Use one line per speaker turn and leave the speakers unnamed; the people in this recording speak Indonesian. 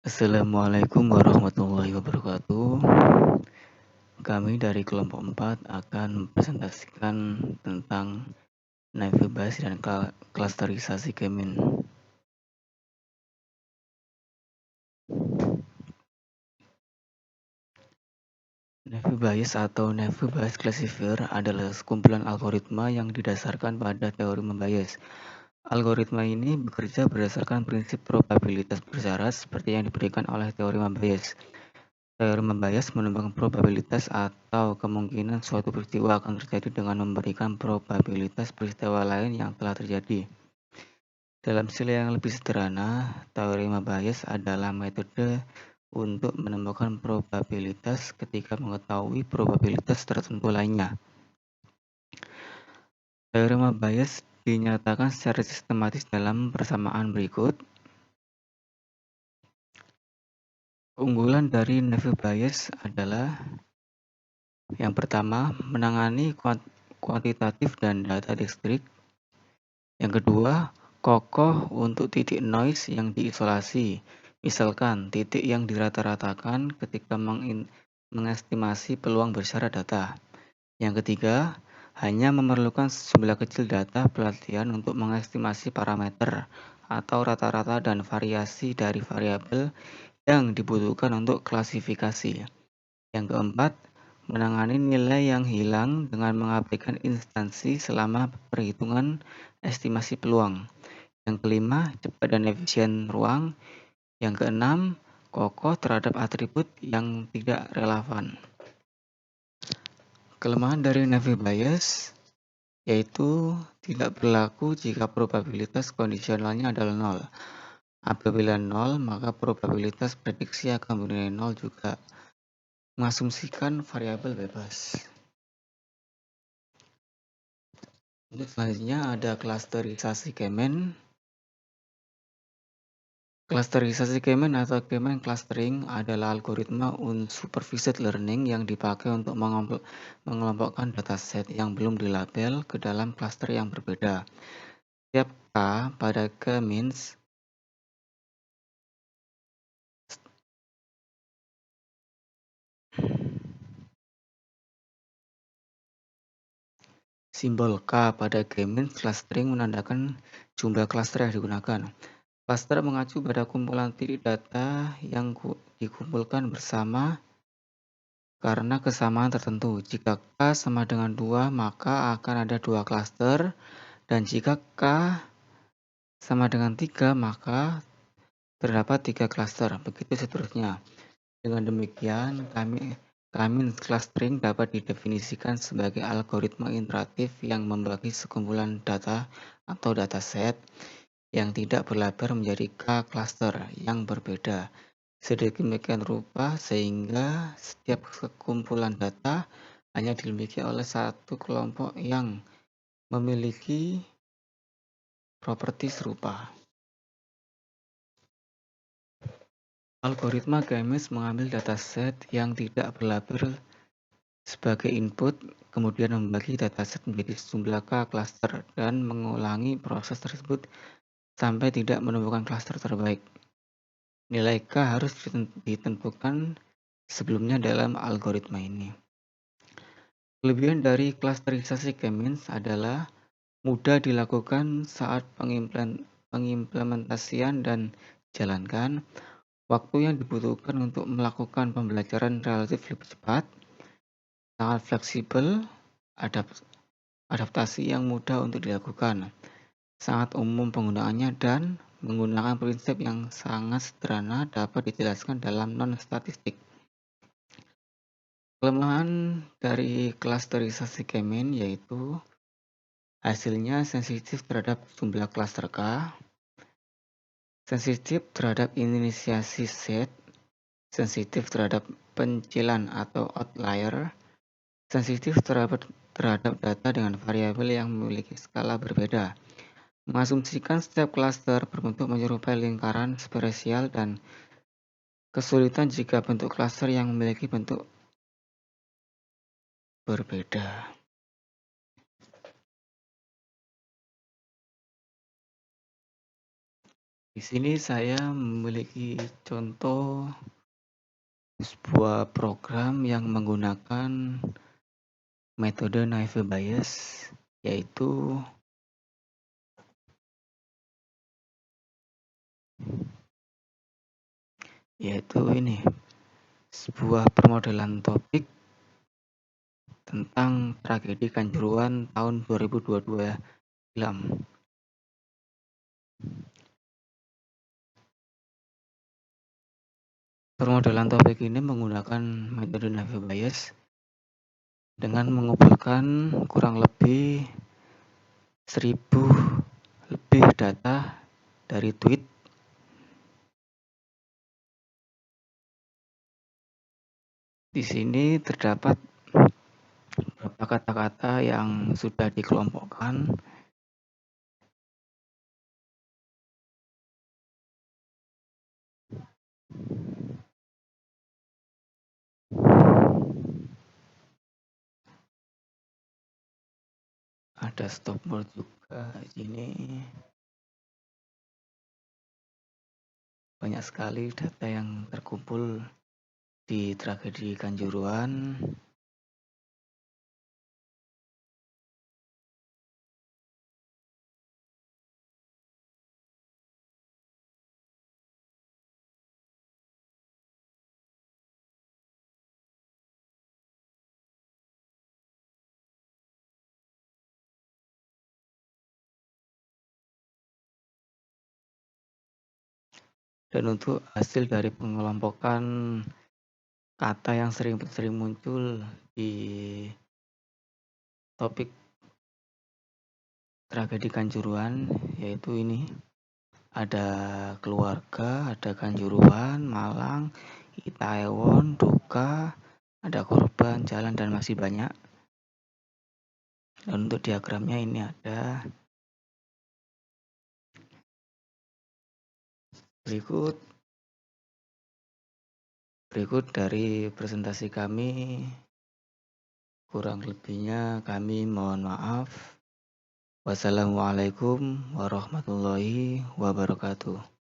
Assalamualaikum warahmatullahi wabarakatuh. Kami dari kelompok 4 akan mempresentasikan tentang Naive Bayes dan klasterisasi Kemin. Naive Bayes atau Naive Bayes classifier adalah sekumpulan algoritma yang didasarkan pada teori membayes. Algoritma ini bekerja berdasarkan prinsip probabilitas bersyarat seperti yang diberikan oleh teori membayes. Teori membayas menimbang probabilitas atau kemungkinan suatu peristiwa akan terjadi dengan memberikan probabilitas peristiwa lain yang telah terjadi. Dalam istilah yang lebih sederhana, teori membayas adalah metode untuk menemukan probabilitas ketika mengetahui probabilitas tertentu lainnya. Teori membayas dinyatakan secara sistematis dalam persamaan berikut. Unggulan dari Naive Bayes adalah yang pertama, menangani kuantitatif dan data distrik. Yang kedua, kokoh untuk titik noise yang diisolasi. Misalkan, titik yang dirata-ratakan ketika mengestimasi peluang bersyarat data. Yang ketiga, hanya memerlukan sejumlah kecil data pelatihan untuk mengestimasi parameter atau rata-rata dan variasi dari variabel yang dibutuhkan untuk klasifikasi. Yang keempat, menangani nilai yang hilang dengan mengabaikan instansi selama perhitungan estimasi peluang. Yang kelima, cepat dan efisien ruang. Yang keenam, kokoh terhadap atribut yang tidak relevan. Kelemahan dari Naive Bayes yaitu tidak berlaku jika probabilitas kondisionalnya adalah 0. Apabila 0, maka probabilitas prediksi akan bernilai 0 juga. Mengasumsikan variabel bebas. Untuk selanjutnya ada klasterisasi Kemin. Klasterisasi Kemin atau Kemin clustering adalah algoritma unsupervised learning yang dipakai untuk mengelompokkan dataset yang belum dilabel ke dalam klaster yang berbeda. Setiap K pada Kemin simbol K pada Kemin clustering menandakan jumlah klaster yang digunakan. Klaster mengacu pada kumpulan titik data yang dikumpulkan bersama karena kesamaan tertentu. Jika K sama dengan 2, maka akan ada 2 klaster, dan jika K sama dengan 3, maka terdapat 3 klaster. Begitu seterusnya. Dengan demikian, Kemin clustering dapat didefinisikan sebagai algoritma interaktif yang membagi sekumpulan data atau dataset yang tidak berlabel menjadi K cluster yang berbeda. Sedemikian rupa sehingga setiap sekumpulan data hanya dimiliki oleh satu kelompok yang memiliki properti serupa. Algoritma Kemin mengambil dataset yang tidak berlabel sebagai input, kemudian membagi dataset menjadi sejumlah K cluster dan mengulangi proses tersebut sampai tidak menemukan klaster terbaik. Nilai K harus ditentukan sebelumnya dalam algoritma ini. Kelebihan dari klasterisasi Kemin adalah mudah dilakukan saat pengimplementasian dan jalankan. Waktu yang dibutuhkan untuk melakukan pembelajaran relatif lebih cepat, sangat fleksibel, adaptasi yang mudah untuk dilakukan, sangat umum penggunaannya, dan menggunakan prinsip yang sangat sederhana dapat dijelaskan dalam non-statistik. Kelemahan dari klasterisasi Kemin yaitu hasilnya sensitif terhadap jumlah klaster K, sensitif terhadap inisiasi set, sensitif terhadap pencilan atau outlier, sensitif terhadap data dengan variabel yang memiliki skala berbeda, mengasumsikan setiap klaster berbentuk menyerupai lingkaran spesial, dan kesulitan jika bentuk klaster yang memiliki bentuk berbeda. Di sini saya memiliki contoh sebuah program yang menggunakan metode naive Bayes, yaitu ini sebuah permodelan topik tentang tragedi Kanjuruhan tahun 2022 silam. Permodelan topik ini menggunakan metode naive Bayes dengan mengumpulkan kurang lebih 1000 lebih data dari tweet di sini terdapat beberapa kata-kata yang sudah dikelompokkan. Ada stop word juga di sini. Banyak sekali data yang terkumpul di tragedi Kanjuruhan. Dan untuk hasil dari pengelompokan kata yang sering muncul di topik tragedi Kanjuruhan, yaitu ini. Ada keluarga, ada Kanjuruhan, Malang, Itaewon, duka, ada korban, jalan, dan masih banyak. Dan untuk diagramnya ini ada. Berikut dari presentasi kami. Kurang lebihnya kami mohon maaf. Wassalamualaikum warahmatullahi wabarakatuh.